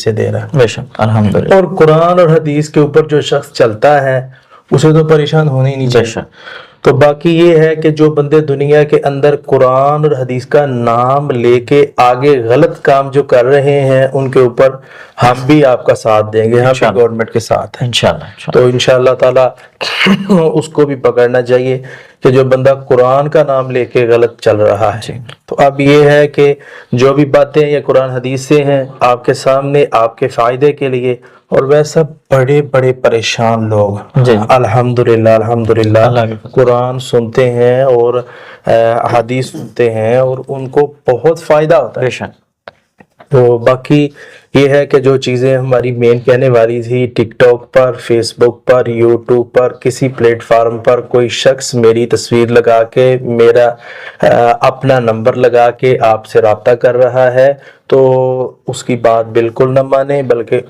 سے دے رہا ہے. بے شک الحمدللہ. اور قرآن اور حدیث کے اوپر جو شخص چلتا ہے اسے تو پریشان ہونا ہی نہیں بے چاہیے. شک. تو باقی یہ ہے کہ جو بندے دنیا کے اندر قرآن اور حدیث کا نام لے کے آگے غلط کام جو کر رہے ہیں ان کے اوپر ہم بھی آپ کا ساتھ دیں گے, ہم بھی انشاءاللہ. گورنمنٹ کے ساتھ ہیں. انشاءاللہ. تو انشاءاللہ تعالی اس کو بھی پکڑنا چاہیے کہ جو بندہ قرآن کا نام لے کے غلط چل رہا ہے. جی. تو اب یہ ہے کہ جو بھی باتیں یہ قرآن حدیث سے ہیں آپ کے سامنے آپ کے فائدے کے لیے, اور ویسا بڑے بڑے پریشان لوگ جی. الحمدللہ الحمدللہ اللہ کے فضل. قرآن سنتے ہیں اور حدیث سنتے ہیں اور ان کو بہت فائدہ ہوتا ہے. بے شک. تو باقی یہ ہے کہ جو چیزیں ہماری مین کہنے والی تھی, ٹک ٹاک پر, فیس بک پر, یوٹیوب پر, کسی پلیٹ فارم پر کوئی شخص میری تصویر لگا کے میرا اپنا نمبر لگا کے آپ سے رابطہ کر رہا ہے تو اس کی بات بالکل نہ مانیں, بلکہ